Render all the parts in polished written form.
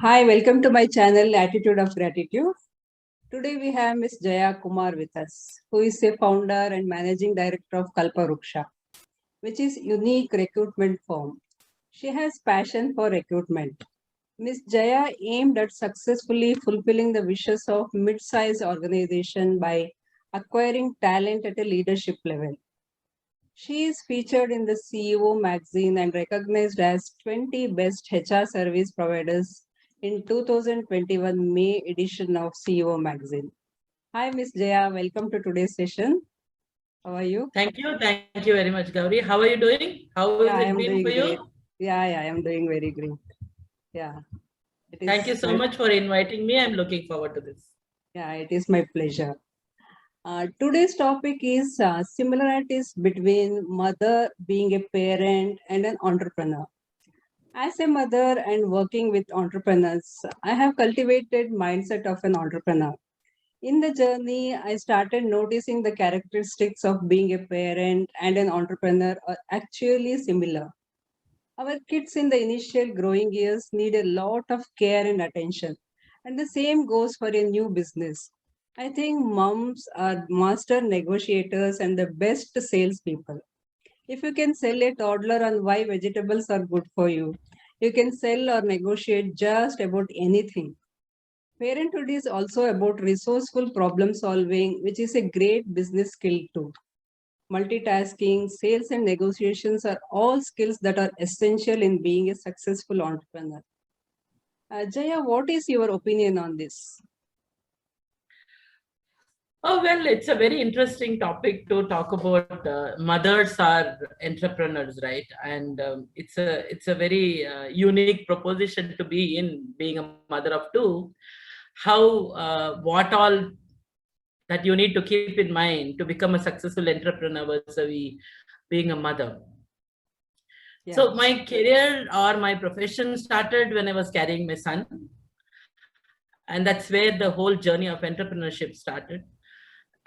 Hi, welcome to my channel Attitude of Gratitude. Today we have Ms. Jaya Kumar with us, who is a founder and managing director of Kalparuksha, which is unique recruitment firm. She has passion for recruitment. Ms. Jaya aimed at successfully fulfilling the wishes of mid-sized organization by acquiring talent at a leadership level. She is featured in the CEO magazine and recognized as 20 best HR service providers in 2021 May edition of CEO magazine. Hi, Miss Jaya. Welcome to today's session. How are you? Thank you very much, Gauri. How are you doing? How has Yeah, I it am been for doing great. you? Yeah, I am doing very great. Yeah, it Thank you is so my much for inviting me. I'm looking forward to this. it is my pleasure. Today's topic is similarities between mother being a parent and an entrepreneur. As a mother and working with entrepreneurs, I have cultivated mindset of an entrepreneur. In the journey, I started noticing the characteristics of being a parent and an entrepreneur are actually similar. Our kids in the initial growing years need a lot of care and attention. And the same goes for a new business. I think moms are master negotiators and the best salespeople. If you can sell a toddler on why vegetables are good for you can sell or negotiate just about anything. Parenthood is also about resourceful problem solving, which is a great business skill too. Multitasking, sales, and negotiations are all skills that are essential in being a successful entrepreneur. Jaya, what is your opinion on this? Oh, well, it's a very interesting topic to talk about. Mothers are entrepreneurs, right? And it's a very unique proposition to be in, being a mother of two. How what all that you need to keep in mind to become a successful entrepreneur versus being a mother. Yeah, So my career or my profession started when I was carrying my son, and that's where the whole journey of entrepreneurship started.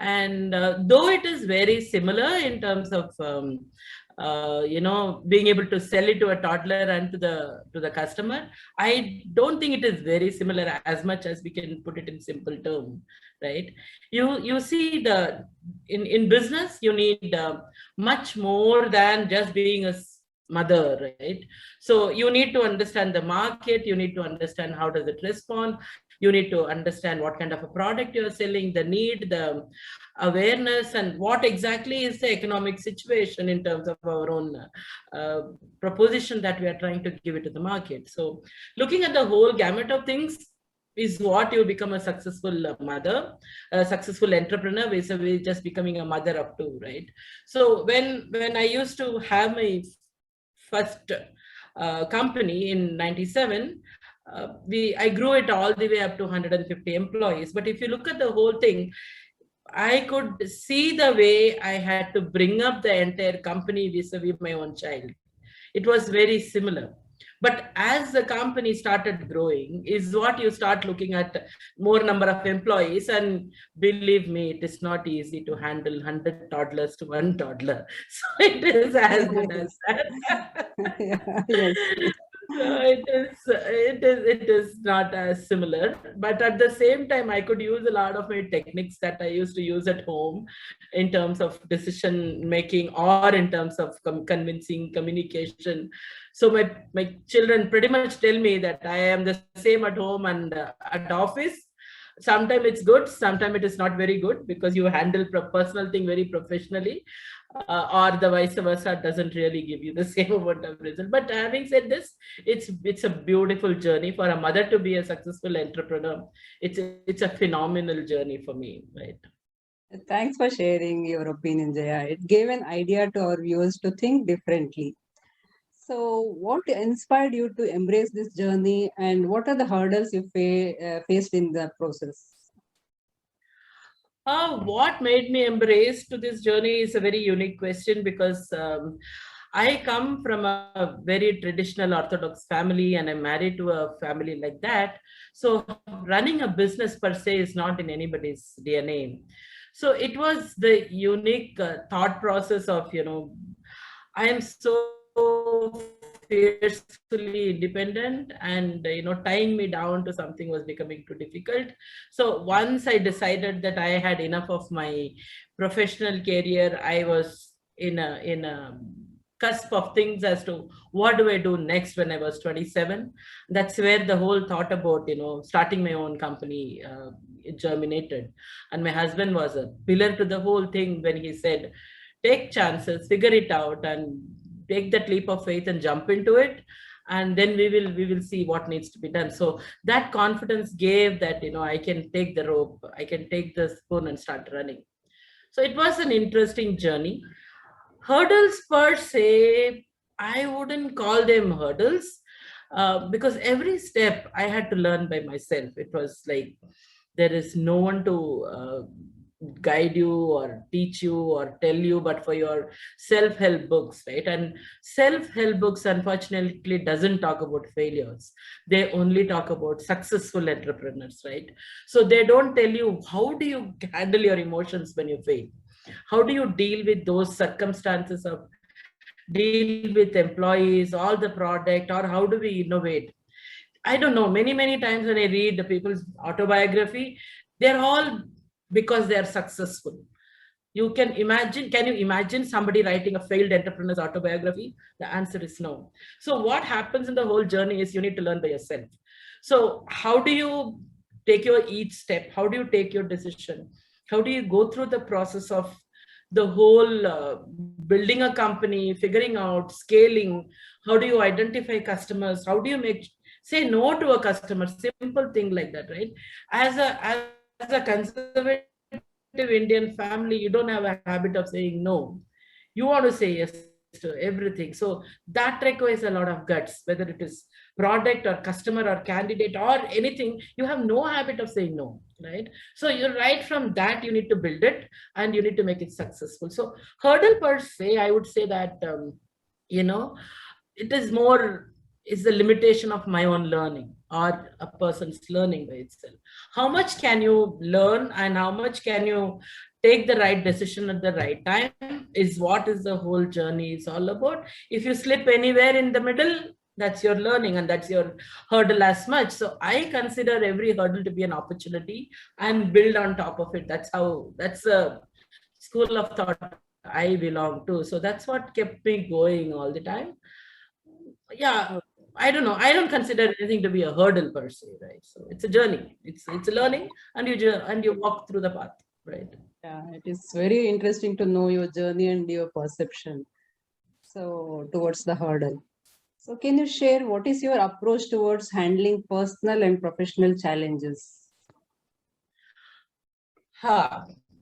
And though it is very similar in terms of being able to sell it to a toddler and to the customer, I don't think it is very similar as much as we can put it in simple term, right? You see, the in business you need much more than just being a mother, right? So you need to understand the market, you need to understand how does it respond, you need to understand what kind of a product you're selling, the need, the awareness, and what exactly is the economic situation in terms of our own uh, proposition that we are trying to give it to the market. So looking at the whole gamut of things is what you become a successful mother, a successful entrepreneur, basically just becoming a mother of two, right? So when I used to have my first company in 97, I grew it all the way up to 150 employees. But if you look at the whole thing, I could see the way I had to bring up the entire company vis-a-vis my own child. It was very similar. But as the company started growing, is what you start looking at more number of employees, and believe me, it is not easy to handle 100 toddlers to one toddler. So it is as good as that. yeah, yes, So it is not as similar, but at the same time, I could use a lot of my techniques that I used to use at home in terms of decision making or in terms of convincing communication. So my children pretty much tell me that I am the same at home and at office. Sometimes it's good, sometimes it is not very good, because you handle personal thing very professionally, or the vice versa doesn't really give you the same amount of result. But having said this, it's a beautiful journey for a mother to be a successful entrepreneur. It's a phenomenal journey for me, right? thanks for sharing your opinion, Jaya. It gave an idea to our viewers to think differently. So, what inspired you to embrace this journey, and what are the hurdles you faced in the process? What made me embrace to this journey is a very unique question, because I come from a very traditional Orthodox family and I'm married to a family like that. So running a business per se is not in anybody's DNA. So it was the unique thought process of, I am so fiercely independent, and tying me down to something was becoming too difficult. So once I decided that I had enough of my professional career, I was in a cusp of things as to what do I do next. When I was 27, that's where the whole thought about starting my own company it germinated. And my husband was a pillar to the whole thing when he said, take chances, figure it out, and take that leap of faith and jump into it, and then we will see what needs to be done. So that confidence gave that I can take the rope, I can take the spoon and start running. So it was an interesting journey. Hurdles per se, I wouldn't call them hurdles, because every step I had to learn by myself. It was like there is no one to guide you or teach you or tell you, but for your self-help books, right? And self-help books, unfortunately, doesn't talk about failures. They only talk about successful entrepreneurs, right? So they don't tell you how do you handle your emotions when you fail. How do you deal with those circumstances of deal with employees, all the product, or how do we innovate? I don't know. Many times when I read the people's autobiography, they're all because they are successful. Can you imagine somebody writing a failed entrepreneur's autobiography? The answer is no. So what happens in the whole journey is you need to learn by yourself. So how do you take your each step? How do you take your decision? How do you go through the process of the whole building a company, figuring out, scaling? How do you identify customers? How do you say no to a customer? Simple thing like that, right? As a conservative Indian family, you don't have a habit of saying no. You want to say yes to everything. So that requires a lot of guts, whether it is product or customer or candidate or anything. You have no habit of saying no, right? So you're right from that, you need to build it and you need to make it successful. So hurdle per se, I would say that, it is more is the limitation of my own learning or a person's learning by itself. How much can you learn and how much can you take the right decision at the right time is what is the whole journey is all about. If you slip anywhere in the middle, that's your learning and that's your hurdle as much. So I consider every hurdle to be an opportunity and build on top of it. That's a school of thought I belong to. So that's what kept me going all the time. Yeah, I don't know. I don't consider anything to be a hurdle per se, right? So it's a journey. It's a learning, and you walk through the path, right? Yeah, it is very interesting to know your journey and your perception. So towards the hurdle. So can you share what is your approach towards handling personal and professional challenges?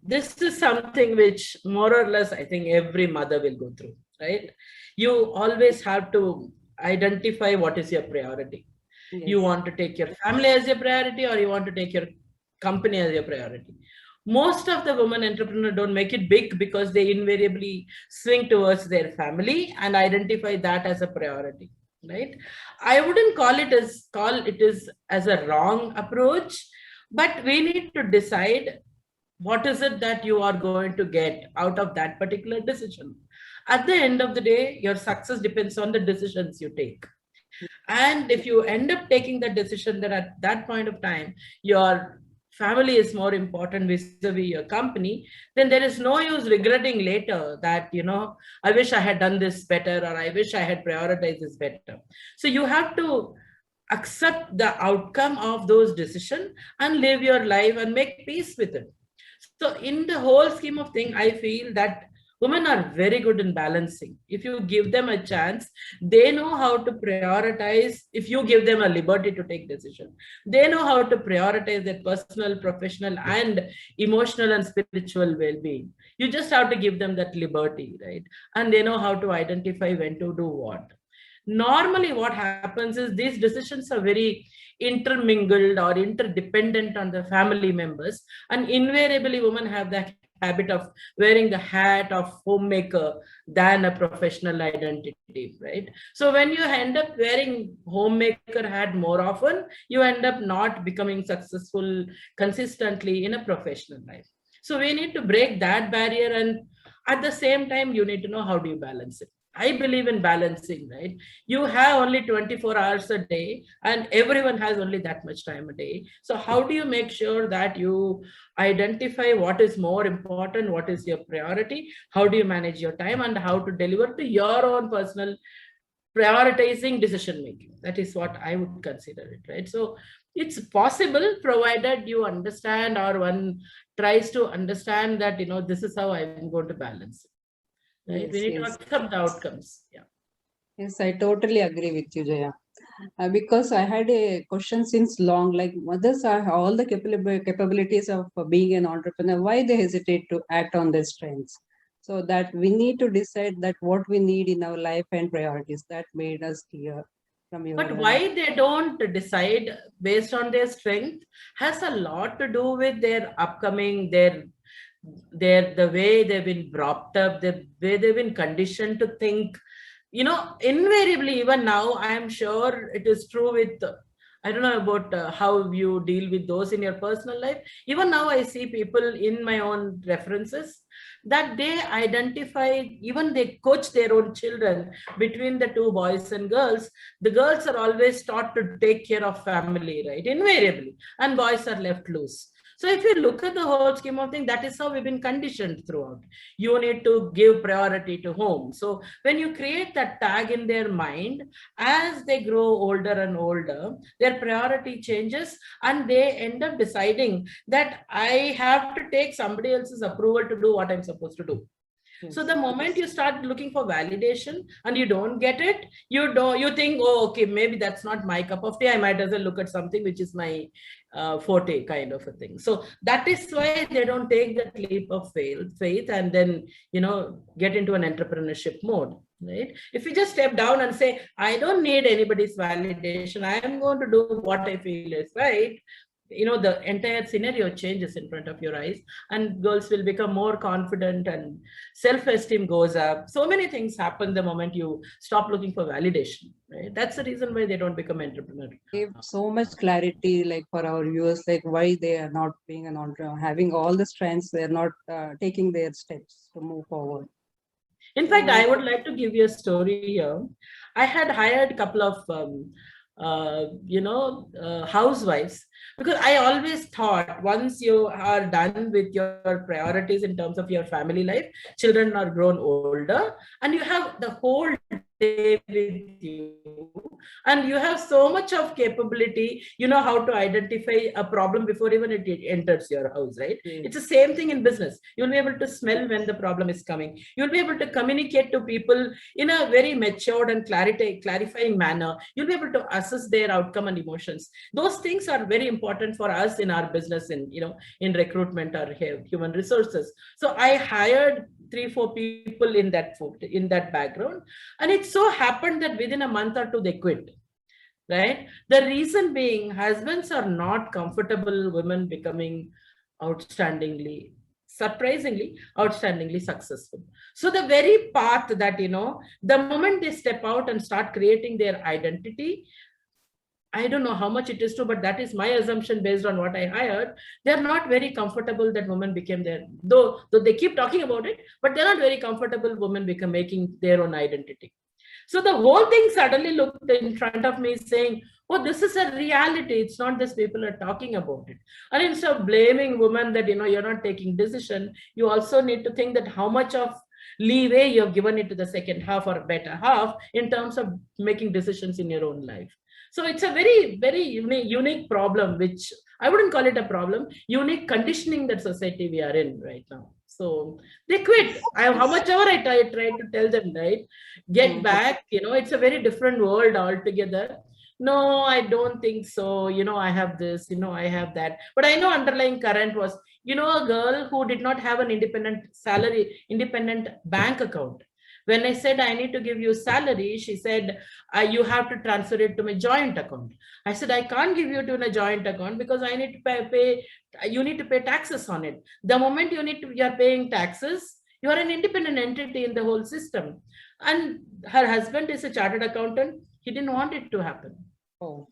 This is something which more or less I think every mother will go through, right? You always have to identify what is your priority. Yes. You want to take your family as your priority or you want to take your company as your priority. Most of the women entrepreneurs don't make it big because they invariably swing towards their family and identify that as a priority, right? I wouldn't call it as a wrong approach, but we need to decide what is it that you are going to get out of that particular decision. At the end of the day, your success depends on the decisions you take. And if you end up taking the decision that at that point of time, your family is more important vis-a-vis your company, then there is no use regretting later that, I wish I had done this better or I wish I had prioritized this better. So you have to accept the outcome of those decisions and live your life and make peace with it. So in the whole scheme of things, I feel that women are very good in balancing. If you give them a chance, they know how to prioritize. If you give them a liberty to take decision, they know how to prioritize their personal, professional, and emotional and spiritual well-being. You just have to give them that liberty, right? And they know how to identify when to do what. Normally, what happens is these decisions are very intermingled or interdependent on the family members, and invariably women have that habit of wearing the hat of homemaker than a professional identity, right? So when you end up wearing homemaker hat more often, you end up not becoming successful consistently in a professional life. So we need to break that barrier, and at the same time, you need to know how do you balance it. I believe in balancing, right? You have only 24 hours a day, and everyone has only that much time a day. So how do you make sure that you identify what is more important, what is your priority, how do you manage your time, and how to deliver to your own personal prioritizing decision making? That is what I would consider it, right? So it's possible, provided you understand, or one tries to understand that, this is how I'm going to balance it, right? We Yes, need to yes. accept the outcomes. Yeah. Yes, I totally agree with you, Jaya. Because I had a question since long, like mothers are all the capabilities of being an entrepreneur. Why they hesitate to act on their strengths? So that we need to decide that what we need in our life and priorities. That made us clear from your. But why they don't decide based on their strength has a lot to do with their upcoming, the way they've been brought up, the way they've been conditioned to think. Invariably, even now, I am sure it is true with, I don't know about how you deal with those in your personal life. Even now, I see people in my own references that they identify, even they coach their own children between the two boys and girls. The girls are always taught to take care of family, right? Invariably. And boys are left loose. So if you look at the whole scheme of things, that is how we've been conditioned throughout. You need to give priority to home. So when you create that tag in their mind, as they grow older and older, their priority changes, and they end up deciding that I have to take somebody else's approval to do what I'm supposed to do. So the moment you start looking for validation and you don't get it, you think, oh, okay, maybe that's not my cup of tea. I might as well look at something which is my forte, kind of a thing. So that is why they don't take that leap of faith and then, get into an entrepreneurship mode, right? If you just step down and say, I don't need anybody's validation, I am going to do what I feel is right, the entire scenario changes in front of your eyes, and girls will become more confident and self-esteem goes up. So many things happen the moment you stop looking for validation, right? That's the reason why they don't become entrepreneur. Give so much clarity, like for our viewers, like why they are not being an entrepreneur, having all the strengths, they are not taking their steps to move forward. In fact, I would like to give you a story here. I had hired a couple of housewives, because I always thought once you are done with your priorities in terms of your family life, children are grown older, and you have the whole day with you, and you have so much of capability, you know how to identify a problem before even it enters your house, right? It's the same thing in business. You'll be able to smell when the problem is coming. You'll be able to communicate to people in a very matured and clarifying manner. You'll be able to assess their outcome and emotions. Those things are very important for us in our business, in recruitment or human resources. So I hired 3-4 people in that background, and it so happened that within a month or two they quit, right? The reason being, husbands are not comfortable women becoming surprisingly outstandingly successful. So the very path that, the moment they step out and start creating their identity, I don't know how much it is true, but that is my assumption based on what I hired. They're not very comfortable that women became though they keep talking about it, but they're not very comfortable women become making their own identity. So the whole thing suddenly looked in front of me saying, oh, this is a reality. It's not this people are talking about it. And instead of blaming women that, you're not taking decision, you also need to think that how much of leeway you have given it to the second half or better half in terms of making decisions in your own life. So it's a very, very unique problem, which I wouldn't call it a problem, unique conditioning that society we are in right now. So they quit. How much ever I try to tell them, right, get back, it's a very different world altogether. No, I don't think so. I have this, I have that. But I know underlying current was, a girl who did not have an independent bank account. When I said, I need to give you salary, she said, you have to transfer it to my joint account. I said, I can't give you to a joint account because I need to you need to pay taxes on it. The moment you're paying taxes, you are an independent entity in the whole system. And her husband is a chartered accountant. He didn't want it to happen. Oh.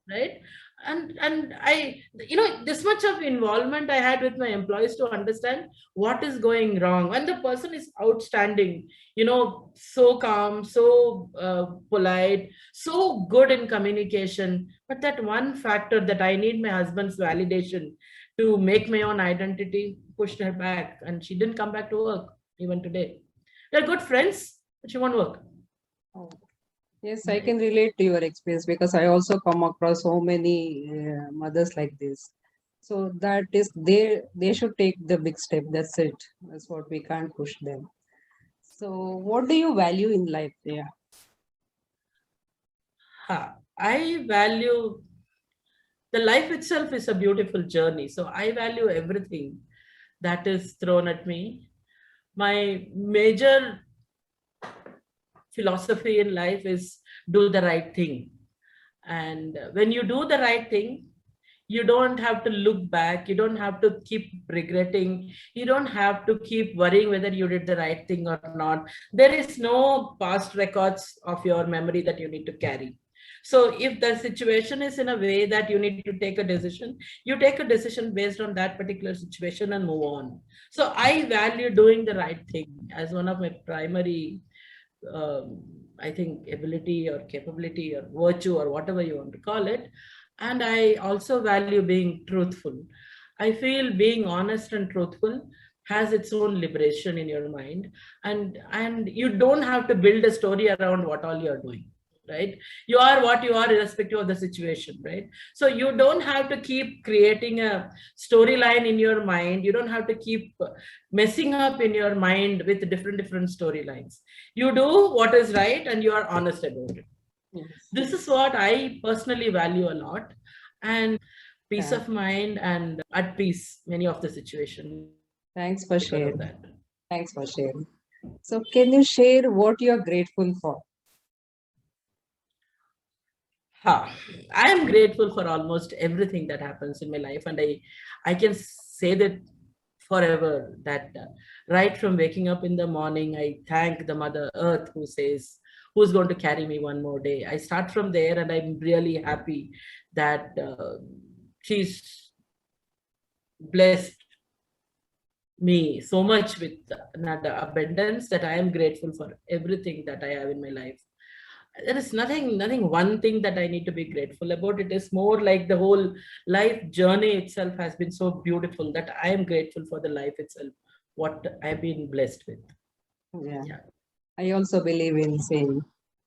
right? And I, this much of involvement I had with my employees to understand what is going wrong. And the person is outstanding, so calm, so polite, so good in communication. But that one factor that I need my husband's validation to make my own identity pushed her back, and she didn't come back to work even today. They're good friends, but she won't work. Oh. Yes, I can relate to your experience because I also come across so many mothers like this. So that is they should take the big step. That's it. That's what we can't push them. So what do you value in life? Yeah. I value the life itself is a beautiful journey. So I value everything that is thrown at me. My major philosophy in life is do the right thing. And when you do the right thing, you don't have to look back. You don't have to keep regretting. You don't have to keep worrying whether you did the right thing or not. There is no past records of your memory that you need to carry. So if the situation is in a way that you need to take a decision, you take a decision based on that particular situation and move on. So I value doing the right thing as one of my primary, I think, ability or capability or virtue or whatever you want to call it. And I also value being truthful. I feel being honest and truthful has its own liberation in your mind, and you don't have to build a story around what all you're doing, right? You are what you are irrespective of the situation, right? So you don't have to keep creating a storyline in your mind. You don't have to keep messing up in your mind with different storylines. You do what is right and you are honest about it. Yes. This is what I personally value a lot, and peace Yeah. of mind and at peace many of the situation Thanks for because of sharing. that. Thanks for sharing. So can you share what you are grateful for? I am grateful for almost everything that happens in my life, and I can say that forever. That right from waking up in the morning, I thank the Mother Earth who says, "Who's going to carry me one more day?" I start from there, and I'm really happy that she's blessed me so much with the abundance that I am grateful for everything that I have in my life. There is nothing one thing that I need to be grateful about. It is more like the whole life journey itself has been so beautiful that I am grateful for the life itself, what I've been blessed with. Yeah. I also believe in same.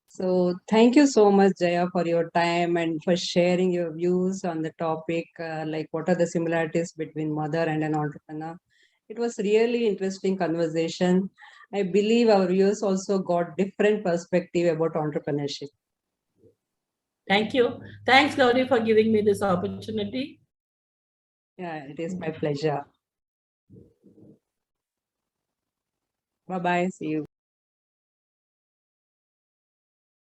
So thank you so much, Jaya, for your time and for sharing your views on the topic, like what are the similarities between mother and an entrepreneur. It was really interesting conversation. I believe our viewers also got different perspective about entrepreneurship. Thank you. Thanks, Gauri, for giving me this opportunity. Yeah, it is my pleasure. Bye-bye. See you.